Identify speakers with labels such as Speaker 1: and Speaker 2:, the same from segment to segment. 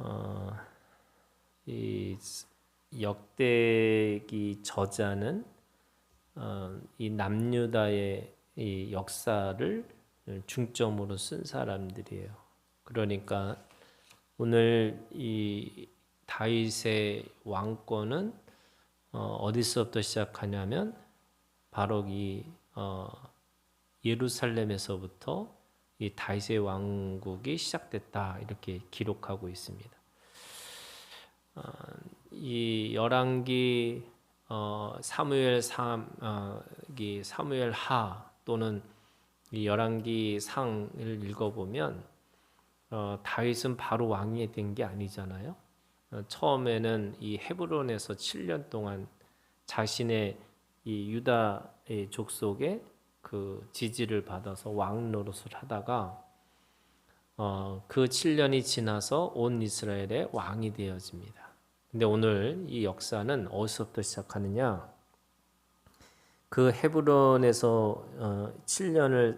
Speaker 1: 어, 이 역대기 저자는 이 남유다의 이 역사를 중점으로 쓴 사람들이에요. 그러니까 오늘 이 다윗의 왕권은 어디서부터 시작하냐면 바로 이 예루살렘에서부터 이 다윗의 왕국이 시작됐다 이렇게 기록하고 있습니다. 이 열왕기 사무엘 사무엘 하 또는 이 열왕기 상을 읽어보면 다윗은 바로 왕이 된 게 아니잖아요. 처음에는 이 헤브론에서 7년 동안 자신의 이 유다의 족속의 그 지지를 받아서 왕 노릇을 하다가 그 7년이 지나서 온 이스라엘의 왕이 되어집니다. 근데 오늘 이 역사는 어디서부터 시작하느냐? 그 헤브론에서 7년을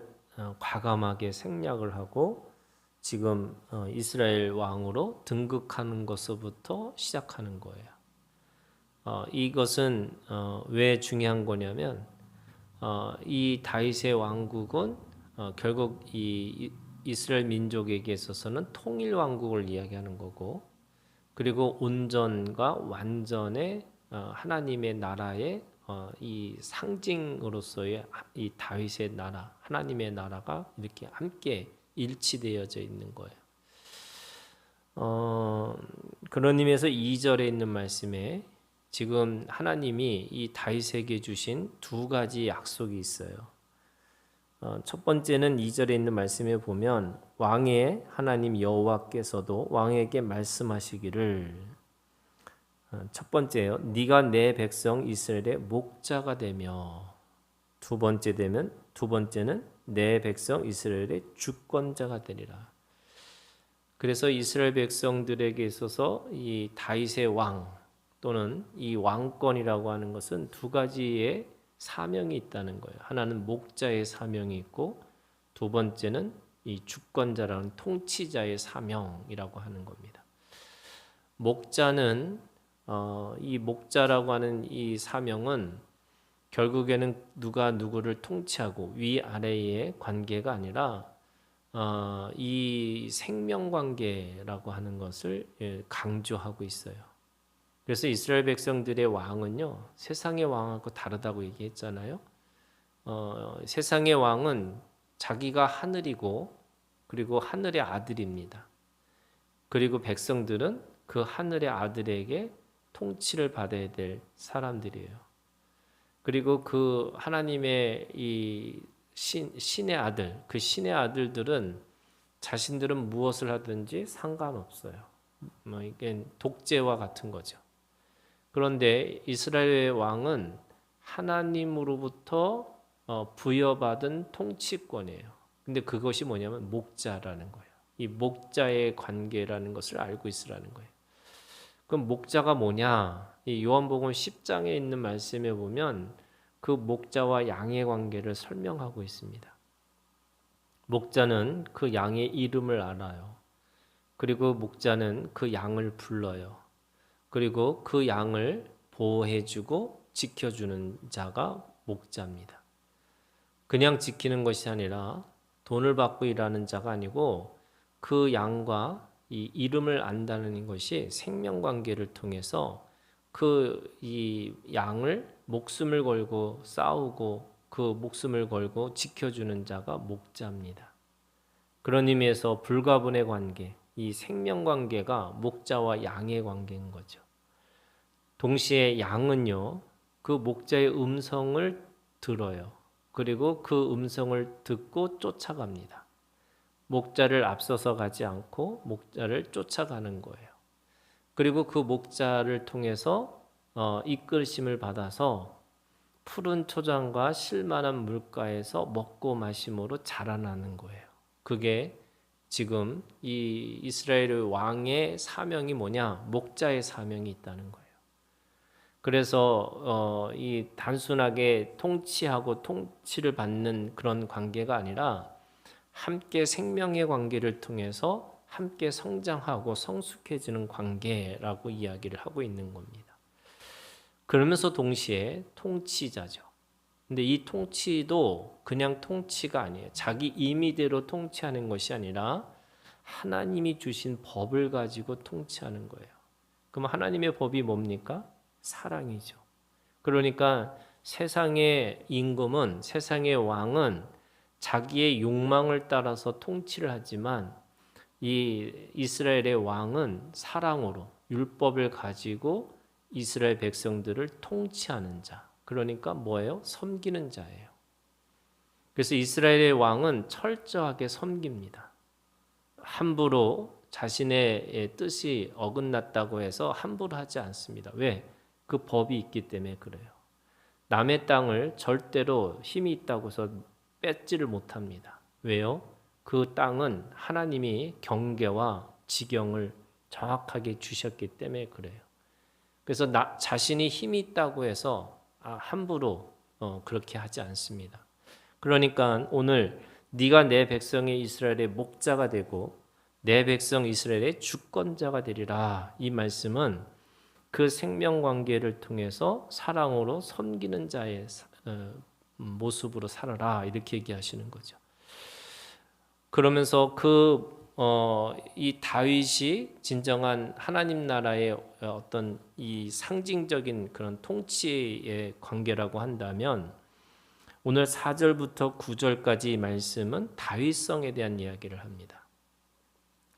Speaker 1: 과감하게 생략을 하고 지금 이스라엘 왕으로 등극하는 것부터 시작하는 거예요. 이것은 왜 중요한 거냐면 이 다윗의 왕국은 결국 이 이스라엘 민족에게 있어서는 통일 왕국을 이야기하는 거고, 그리고 온전과 완전의 하나님의 나라의 이 상징으로서의 이 다윗의 나라, 하나님의 나라가 이렇게 함께 일치되어져 있는 거예요. 그런 의미에서 2절에 있는 말씀에 지금 하나님이 이 다윗에게 주신 두 가지 약속이 있어요. 첫 번째는 2절에 있는 말씀에 보면 왕의 하나님 여호와께서도 왕에게 말씀하시기를, 첫 번째요, 네가 내 백성 이스라엘의 목자가 되며, 두 번째는 내 백성 이스라엘의 주권자가 되리라. 그래서 이스라엘 백성들에게 있어서 이 다윗의 왕 또는 이 왕권이라고 하는 것은 두 가지의 사명이 있다는 거예요. 하나는 목자의 사명이 있고 두 번째는 이 주권자라는 통치자의 사명이라고 하는 겁니다. 목자는 이 목자라고 하는 이 사명은 결국에는 누가 누구를 통치하고 위아래의 관계가 아니라 이 생명관계라고 하는 것을 강조하고 있어요. 그래서 이스라엘 백성들의 왕은요, 세상의 왕하고 다르다고 얘기했잖아요. 세상의 왕은 자기가 하늘이고 그리고 하늘의 아들입니다. 그리고 백성들은 그 하늘의 아들에게 통치를 받아야 될 사람들이에요. 그리고 그 하나님의 이 신의 아들, 그 신의 아들들은 자신들은 무엇을 하든지 상관없어요. 이게 독재와 같은 거죠. 그런데 이스라엘의 왕은 하나님으로부터 부여받은 통치권이에요. 근데 그것이 뭐냐면 목자라는 거예요. 이 목자의 관계라는 것을 알고 있으라는 거예요. 그럼 목자가 뭐냐? 이 요한복음 10장에 있는 말씀에 보면 그 목자와 양의 관계를 설명하고 있습니다. 목자는 그 양의 이름을 알아요. 그리고 목자는 그 양을 불러요. 그리고 그 양을 보호해주고 지켜주는 자가 목자입니다. 그냥 지키는 것이 아니라 돈을 받고 일하는 자가 아니고 그 양과 이 이름을 안다는 것이 생명관계를 통해서 그 이 양을 목숨을 걸고 싸우고 그 목숨을 걸고 지켜주는 자가 목자입니다. 그런 의미에서 불가분의 관계, 이 생명관계가 목자와 양의 관계인 거죠. 동시에 양은요, 그 목자의 음성을 들어요. 그리고 그 음성을 듣고 쫓아갑니다. 목자를 앞서서 가지 않고 목자를 쫓아가는 거예요. 그리고 그 목자를 통해서 이끌심을 받아서 푸른 초장과 실만한 물가에서 먹고 마심으로 자라나는 거예요. 그게 지금 이 이스라엘의 왕의 사명이 뭐냐? 목자의 사명이 있다는 거예요. 그래서 이 단순하게 통치하고 통치를 받는 그런 관계가 아니라 함께 생명의 관계를 통해서 함께 성장하고 성숙해지는 관계라고 이야기를 하고 있는 겁니다. 그러면서 동시에 통치자죠. 근데 이 통치도 그냥 통치가 아니에요. 자기 임의대로 통치하는 것이 아니라 하나님이 주신 법을 가지고 통치하는 거예요. 그럼 하나님의 법이 뭡니까? 사랑이죠. 그러니까 세상의 임금은, 세상의 왕은 자기의 욕망을 따라서 통치를 하지만 이 이스라엘의 왕은 사랑으로 율법을 가지고 이스라엘 백성들을 통치하는 자. 그러니까 뭐예요? 섬기는 자예요. 그래서 이스라엘의 왕은 철저하게 섬깁니다. 함부로 자신의 뜻이 어긋났다고 해서 함부로 하지 않습니다. 왜? 그 법이 있기 때문에 그래요. 남의 땅을 절대로 힘이 있다고 해서 뺏지를 못합니다. 왜요? 그 땅은 하나님이 경계와 지경을 정확하게 주셨기 때문에 그래요. 그래서 자신이 힘이 있다고 해서 함부로 그렇게 하지 않습니다. 그러니까 오늘 네가 내 백성의 이스라엘의 목자가 되고 내 백성 이스라엘의 주권자가 되리라. 이 말씀은 그 생명관계를 통해서 사랑으로 섬기는 자의 모습으로 살아라 이렇게 얘기하시는 거죠. 그러면서 이 다윗이 진정한 하나님 나라의 어떤 이 상징적인 그런 통치의 관계라고 한다면 오늘 4절부터 9절까지 말씀은 다윗성에 대한 이야기를 합니다.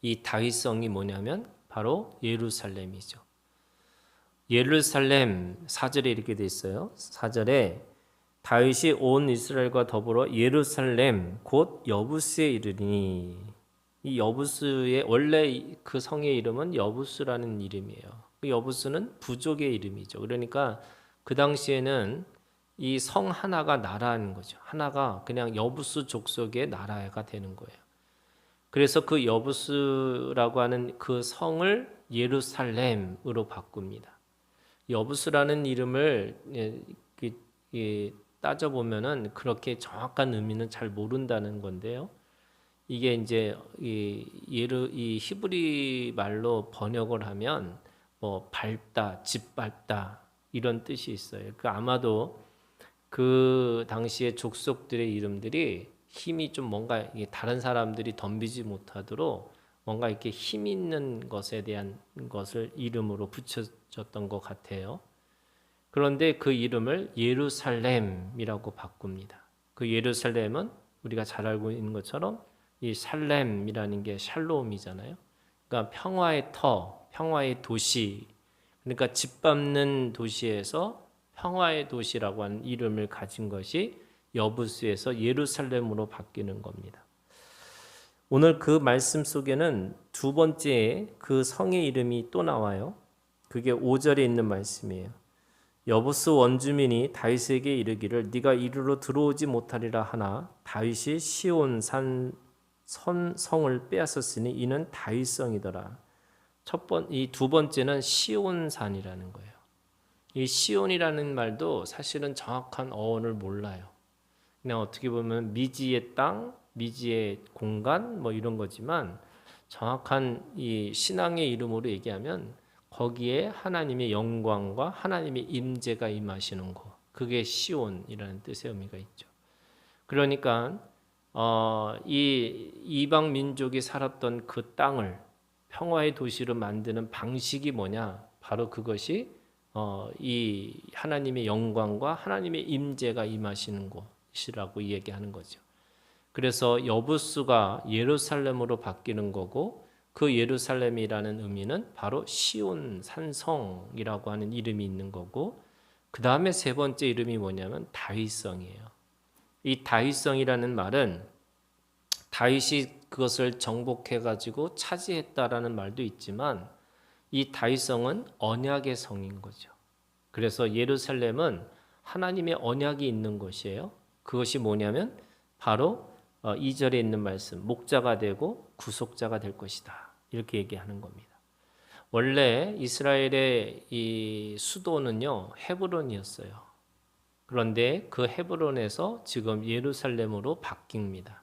Speaker 1: 이 다윗성이 뭐냐면 바로 예루살렘이죠. 예루살렘 4절에 이렇게 돼 있어요. 4절에 다윗이 온 이스라엘과 더불어 예루살렘 곧 여부스에 이르니, 이 여부스의 원래 그 성의 이름은 여부스라는 이름이에요. 그 여부스는 부족의 이름이죠. 그러니까 그 당시에는 이 성 하나가 나라인 거죠. 하나가 그냥 여부스 족속의 나라가 되는 거예요. 그래서 그 여부스라고 하는 그 성을 예루살렘으로 바꿉니다. 여부스라는 이름을 따져보면은 그렇게 정확한 의미는 잘 모른다는 건데요. 이게 이제 이 히브리 말로 번역을 하면 뭐 밟다, 짓밟다 이런 뜻이 있어요. 그 아마도 그 당시의 족속들의 이름들이 힘이 좀 뭔가 다른 사람들이 덤비지 못하도록 뭔가 이렇게 힘 있는 것에 대한 것을 이름으로 붙여졌던 것 같아요. 그런데 그 이름을 예루살렘이라고 바꿉니다. 그 예루살렘은 우리가 잘 알고 있는 것처럼 이 살렘이라는 게 샬롬이잖아요. 그러니까 평화의 터, 평화의 도시. 그러니까 짓밟는 도시에서 평화의 도시라고 하는 이름을 가진 것이 여부스에서 예루살렘으로 바뀌는 겁니다. 오늘 그 말씀 속에는 두 번째 그 성의 이름이 또 나와요. 그게 5절에 있는 말씀이에요. 여부스 원주민이 다윗에게 이르기를 네가 이리로 들어오지 못하리라 하나 다윗이 시온 산 성을 빼앗았으니 이는 다윗성이더라. 이 두 번째는 시온산이라는 거예요. 이 시온이라는 말도 사실은 정확한 어원을 몰라요. 그냥 어떻게 보면 미지의 땅, 미지의 공간 뭐 이런 거지만 정확한 이 신앙의 이름으로 얘기하면 거기에 하나님의 영광과 하나님의 임재가 임하시는 곳, 그게 시온이라는 뜻의 의미가 있죠. 그러니까 이 이방 민족이 살았던 그 땅을 평화의 도시로 만드는 방식이 뭐냐? 바로 그것이 이 하나님의 영광과 하나님의 임재가 임하시는 곳이라고 얘기하는 거죠. 그래서 여부스가 예루살렘으로 바뀌는 거고 그 예루살렘이라는 의미는 바로 시온 산성이라고 하는 이름이 있는 거고 그 다음에 세 번째 이름이 뭐냐면 다윗성이에요. 이 다윗성이라는 말은 다윗이 그것을 정복해 가지고 차지했다라는 말도 있지만 이 다윗성은 언약의 성인 거죠. 그래서 예루살렘은 하나님의 언약이 있는 곳이에요. 그것이 뭐냐면 바로 2절에 있는 말씀, 목자가 되고 구속자가 될 것이다. 이렇게 얘기하는 겁니다. 원래 이스라엘의 이 수도는요, 헤브론이었어요. 그런데 그 헤브론에서 지금 예루살렘으로 바뀝니다.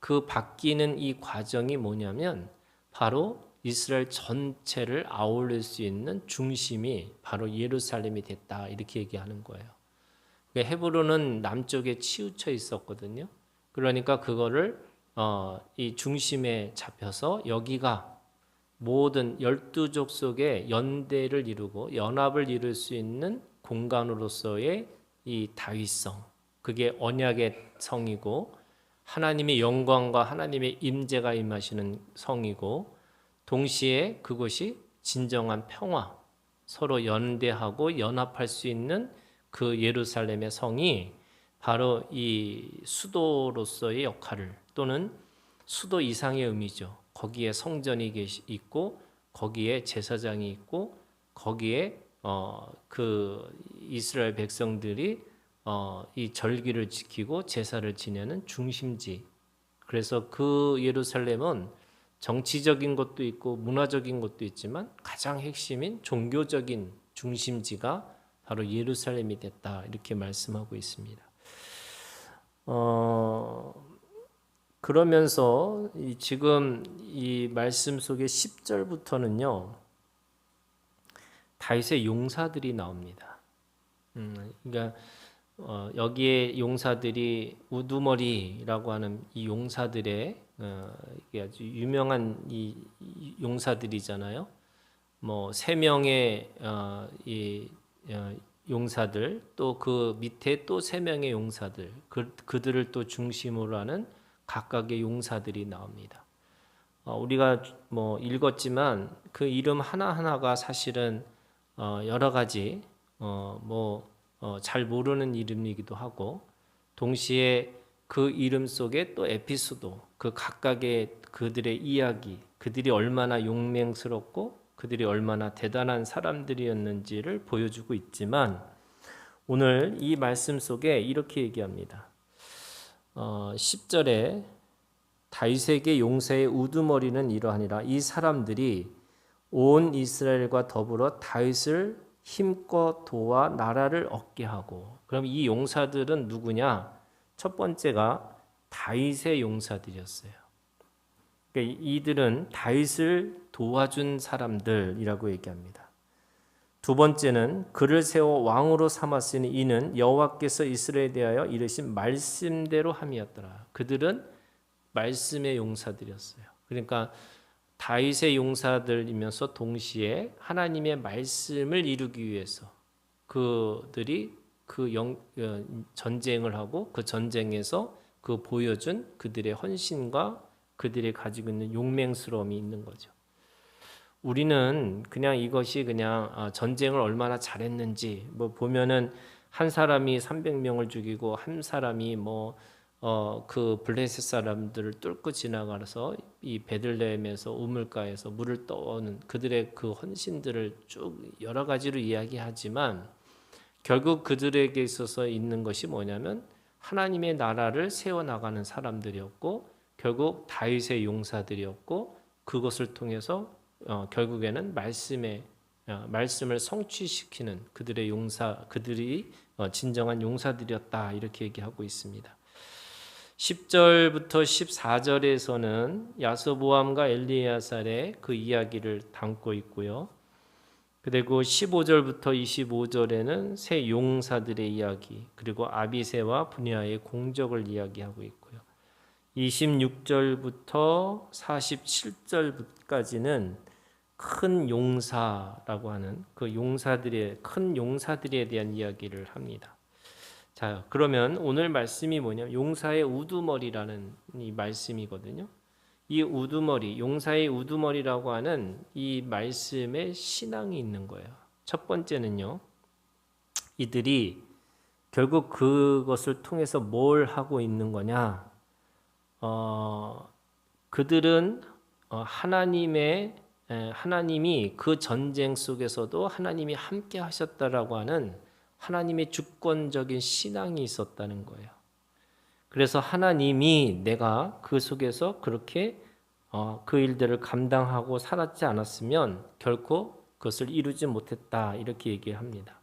Speaker 1: 그 바뀌는 이 과정이 뭐냐면 바로 이스라엘 전체를 아울릴 수 있는 중심이 바로 예루살렘이 됐다 이렇게 얘기하는 거예요. 헤브론은 남쪽에 치우쳐 있었거든요. 그러니까 그거를 이 중심에 잡혀서 여기가 모든 12족속의 연대를 이루고 연합을 이룰 수 있는 공간으로서의 이 다윗성, 그게 언약의 성이고 하나님의 영광과 하나님의 임재가 임하시는 성이고 동시에 그것이 진정한 평화, 서로 연대하고 연합할 수 있는 그 예루살렘의 성이 바로 이 수도로서의 역할을 또는 수도 이상의 의미죠. 거기에 성전이 있고 거기에 제사장이 있고 거기에 그 이스라엘 백성들이 이 절기를 지키고 제사를 지내는 중심지. 그래서 그 예루살렘은 정치적인 것도 있고 문화적인 것도 있지만 가장 핵심인 종교적인 중심지가 바로 예루살렘이 됐다 이렇게 말씀하고 있습니다. 그러면서 지금 이 말씀 속에 10절부터는요 다윗의 용사들이 나옵니다. 그러니까 여기에 용사들이 우두머리라고 하는 이 용사들의 이게 아주 유명한 이 용사들이잖아요. 뭐 3명의 이 용사들 또 그 밑에 또 3명의 용사들 그들을 또 중심으로 하는 각각의 용사들이 나옵니다. 우리가 뭐 읽었지만 그 이름 하나하나가 사실은 여러 가지 잘 모르는 이름이기도 하고 동시에 그 이름 속에 또 에피소드 그 각각의 그들의 이야기 그들이 얼마나 용맹스럽고 그들이 얼마나 대단한 사람들이었는지를 보여주고 있지만 오늘 이 말씀 속에 이렇게 얘기합니다. 10절에 다윗에게 용사의 우두머리는 이러하니라. 이 사람들이 온 이스라엘과 더불어 다윗을 힘껏 도와 나라를 얻게 하고. 그럼 이 용사들은 누구냐? 첫 번째가 다윗의 용사들이었어요. 그러니까 이들은 다윗을 도와준 사람들이라고 얘기합니다. 두 번째는 그를 세워 왕으로 삼았으니 이는 여호와께서 이스라엘에 대하여 이르신 말씀대로 함이었더라. 그들은 말씀의 용사들이었어요. 그러니까 다윗의 용사들이면서 동시에 하나님의 말씀을 이루기 위해서 그들이 그 전쟁을 하고 그 전쟁에서 그 보여준 그들의 헌신과 그들이 가지고 있는 용맹스러움이 있는 거죠. 우리는 그냥 이것이 그냥 전쟁을 얼마나 잘했는지 뭐 보면은 한 사람이 300명을 죽이고 한 사람이 그 블레셋 사람들을 뚫고 지나가서 이 베들레헴에서 우물가에서 물을 떠오는 그들의 그 헌신들을 쭉 여러 가지로 이야기하지만 결국 그들에게 있어서 있는 것이 뭐냐면 하나님의 나라를 세워나가는 사람들이었고 결국 다윗의 용사들이었고 그것을 통해서 결국에는 말씀을 성취시키는 그들의 그들이 진정한 용사들이었다 이렇게 얘기하고 있습니다. 10절부터 14절에서는 야소보암과 엘리야살의 그 이야기를 담고 있고요. 그리고 15절부터 25절에는 세 용사들의 이야기 그리고 아비새와 분야의 공적을 이야기하고 있고요. 26절부터 47절까지는 큰 용사라고 하는 그 큰 용사들에 대한 이야기를 합니다. 자, 그러면 오늘 말씀이 뭐냐면 용사의 우두머리라는 이 말씀이거든요. 이 우두머리, 용사의 우두머리라고 하는 이 말씀에 신앙이 있는 거예요. 첫 번째는요. 이들이 결국 그것을 통해서 뭘 하고 있는 거냐? 그들은 하나님이 그 전쟁 속에서도 하나님이 함께 하셨다라고 하는 하나님의 주권적인 신앙이 있었다는 거예요. 그래서 하나님이 내가 그 속에서 그렇게 그 일들을 감당하고 살았지 않았으면 결코 그것을 이루지 못했다 이렇게 얘기합니다.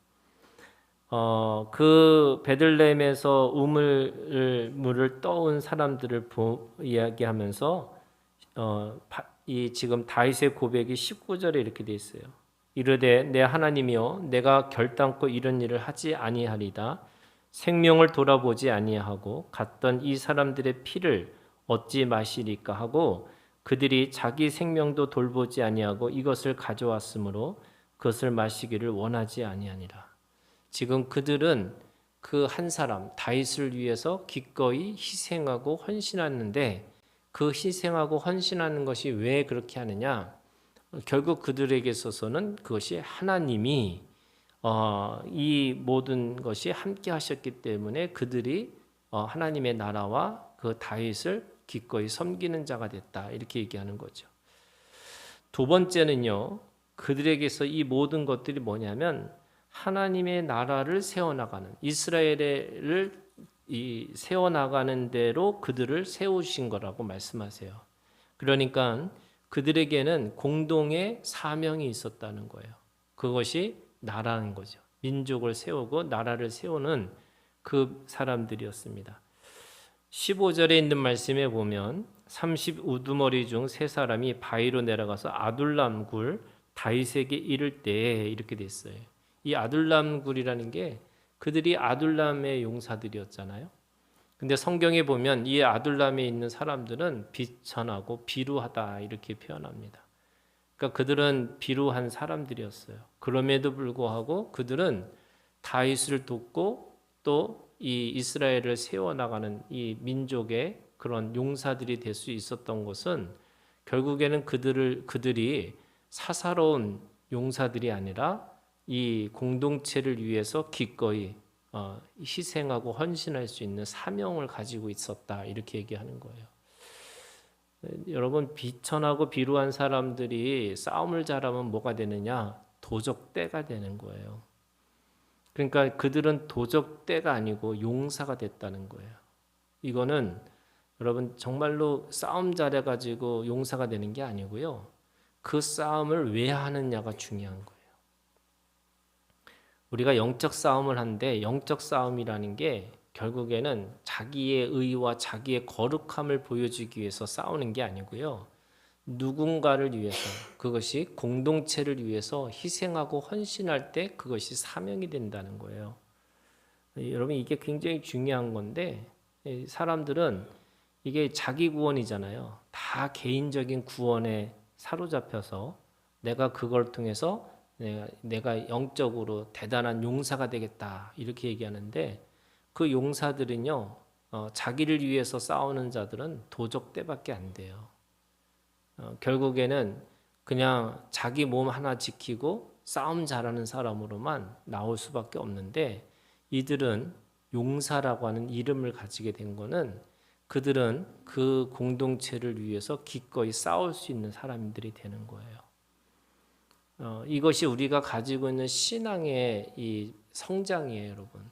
Speaker 1: 그 베들레헴에서 물을 떠온 사람들을 이야기하면서 이 지금 다윗의 고백이 19절에 이렇게 돼 있어요. 이르되 내 하나님이여 내가 결단코 이런 일을 하지 아니하리다. 생명을 돌아보지 아니하고 갔던 이 사람들의 피를 얻지 마시리까 하고 그들이 자기 생명도 돌보지 아니하고 이것을 가져왔으므로 그것을 마시기를 원하지 아니하니라. 지금 그들은 그 한 사람 다윗을 위해서 기꺼이 희생하고 헌신하는데 그 희생하고 헌신하는 것이 왜 그렇게 하느냐? 결국 그들에게 있어서는 그것이 하나님이 이 모든 것이 함께 하셨기 때문에 그들이 하나님의 나라와 그 다윗을 기꺼이 섬기는 자가 됐다. 이렇게 얘기하는 거죠. 두 번째는요. 그들에게서 이 모든 것들이 뭐냐면 하나님의 나라를 세워나가는 이스라엘을 세워나가는 대로 그들을 세우신 거라고 말씀하세요. 그러니까 그들에게는 공동의 사명이 있었다는 거예요. 그것이 나라는 거죠. 민족을 세우고 나라를 세우는 그 사람들이었습니다. 15절에 있는 말씀에 보면 30 우두머리 중 세 사람이 바위로 내려가서 아둘람 굴 다윗에게 이를 때에 이렇게 됐어요. 이 아둘람 굴이라는 게 그들이 아둘람의 용사들이었잖아요. 근데 성경에 보면 이 아둘람에 있는 사람들은 비천하고 비루하다 이렇게 표현합니다. 그러니까 그들은 비루한 사람들이었어요. 그럼에도 불구하고 그들은 다윗을 돕고 또 이 이스라엘을 세워나가는 이 민족의 그런 용사들이 될 수 있었던 것은 결국에는 그들이 사사로운 용사들이 아니라 이 공동체를 위해서 기꺼이 희생하고 헌신할 수 있는 사명을 가지고 있었다 이렇게 얘기하는 거예요. 여러분 비천하고 비루한 사람들이 싸움을 잘하면 뭐가 되느냐? 도적대가 되는 거예요. 그러니까 그들은 도적대가 아니고 용사가 됐다는 거예요. 이거는 여러분 정말로 싸움 잘해가지고 용사가 되는 게 아니고요. 그 싸움을 왜 하느냐가 중요한 거예요. 우리가 영적 싸움을 하는데 영적 싸움이라는 게 결국에는 자기의 의와 자기의 거룩함을 보여주기 위해서 싸우는 게 아니고요. 누군가를 위해서 그것이 공동체를 위해서 희생하고 헌신할 때 그것이 사명이 된다는 거예요. 여러분 이게 굉장히 중요한 건데 사람들은 이게 자기 구원이잖아요. 다 개인적인 구원에 사로잡혀서 내가 그걸 통해서 내가 영적으로 대단한 용사가 되겠다 이렇게 얘기하는데 그 용사들은요 자기를 위해서 싸우는 자들은 도적대밖에 안 돼요. 결국에는 그냥 자기 몸 하나 지키고 싸움 잘하는 사람으로만 나올 수밖에 없는데 이들은 용사라고 하는 이름을 가지게 된 거는 그들은 그 공동체를 위해서 기꺼이 싸울 수 있는 사람들이 되는 거예요. 이것이 우리가 가지고 있는 신앙의 이 성장이에요, 여러분.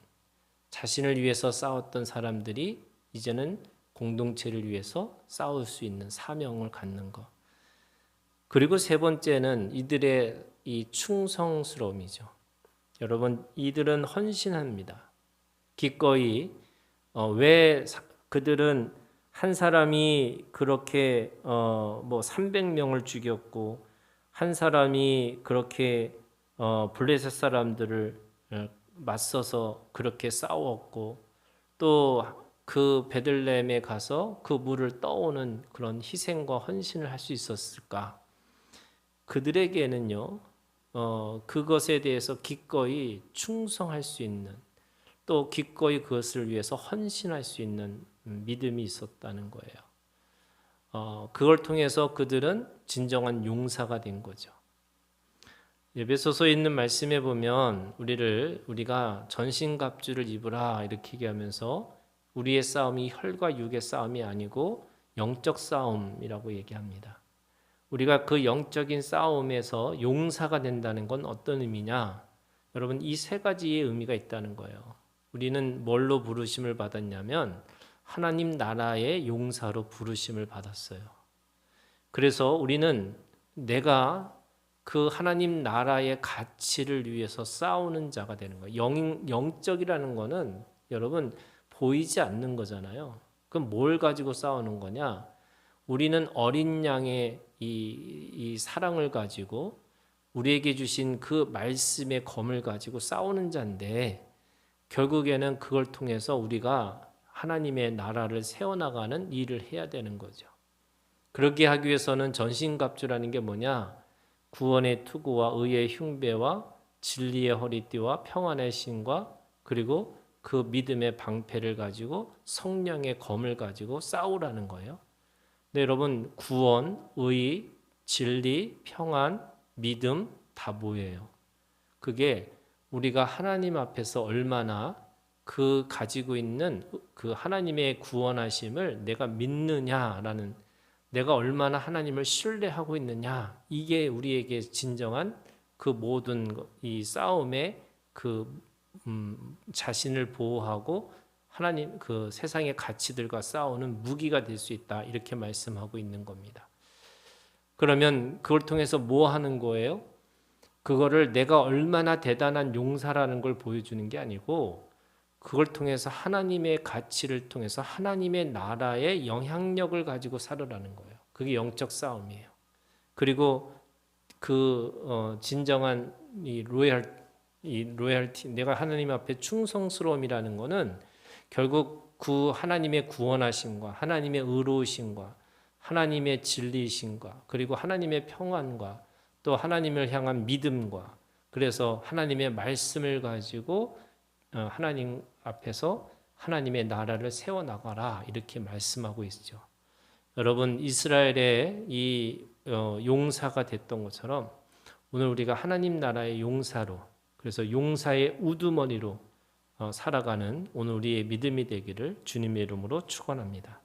Speaker 1: 자신을 위해서 싸웠던 사람들이 이제는 공동체를 위해서 싸울 수 있는 사명을 갖는 것. 그리고 세 번째는 이들의 이 충성스러움이죠. 여러분, 이들은 헌신합니다. 기꺼이 왜 그들은 한 사람이 그렇게 뭐 300명을 죽였고 한 사람이 그렇게 블레셋 사람들을 맞서서 그렇게 싸웠고 또 그 베들레헴에 가서 그 물을 떠오는 그런 희생과 헌신을 할 수 있었을까? 그들에게는요, 그것에 대해서 기꺼이 충성할 수 있는 또 기꺼이 그것을 위해서 헌신할 수 있는 믿음이 있었다는 거예요. 그걸 통해서 그들은 진정한 용사가 된 거죠. 에베소서에 있는 말씀에 보면 우리가 전신갑주를 입으라 이렇게 얘기하면서 우리의 싸움이 혈과 육의 싸움이 아니고 영적 싸움이라고 얘기합니다. 우리가 그 영적인 싸움에서 용사가 된다는 건 어떤 의미냐? 여러분 이 세 가지의 의미가 있다는 거예요. 우리는 뭘로 부르심을 받았냐면 하나님 나라의 용사로 부르심을 받았어요. 그래서 우리는 내가 그 하나님 나라의 가치를 위해서 싸우는 자가 되는 거예요. 영적이라는 거는 여러분 보이지 않는 거잖아요. 그럼 뭘 가지고 싸우는 거냐? 우리는 어린 양의 이 사랑을 가지고 우리에게 주신 그 말씀의 검을 가지고 싸우는 자인데 결국에는 그걸 통해서 우리가 하나님의 나라를 세워나가는 일을 해야 되는 거죠. 그렇게 하기 위해서는 전신갑주라는 게 뭐냐? 구원의 투구와 의의 흉배와 진리의 허리띠와 평안의 신과 그리고 그 믿음의 방패를 가지고 성령의 검을 가지고 싸우라는 거예요. 네, 여러분 구원, 의, 진리, 평안, 믿음 다 뭐예요? 그게 우리가 하나님 앞에서 얼마나 그 가지고 있는 그 하나님의 구원하심을 내가 믿느냐라는 내가 얼마나 하나님을 신뢰하고 있느냐 이게 우리에게 진정한 그 모든 이 싸움의 그 자신을 보호하고 하나님 그 세상의 가치들과 싸우는 무기가 될 수 있다 이렇게 말씀하고 있는 겁니다. 그러면 그걸 통해서 뭐 하는 거예요? 그거를 내가 얼마나 대단한 용사라는 걸 보여주는 게 아니고 그걸 통해서 하나님의 가치를 통해서 하나님의 나라의 영향력을 가지고 살으라는 거예요. 그게 영적 싸움이에요. 그리고 그 진정한 이 로열티 내가 하나님 앞에 충성스러움이라는 거는 결국 그 하나님의 구원하심과 하나님의 의로우심과 하나님의 진리이심과 그리고 하나님의 평안과 또 하나님을 향한 믿음과 그래서 하나님의 말씀을 가지고 하나님 앞에서 하나님의 나라를 세워나가라 이렇게 말씀하고 있죠. 여러분 이스라엘의 이 용사가 됐던 것처럼 오늘 우리가 하나님 나라의 용사로 그래서 용사의 우두머리로 살아가는 오늘 우리의 믿음이 되기를 주님의 이름으로 축원합니다.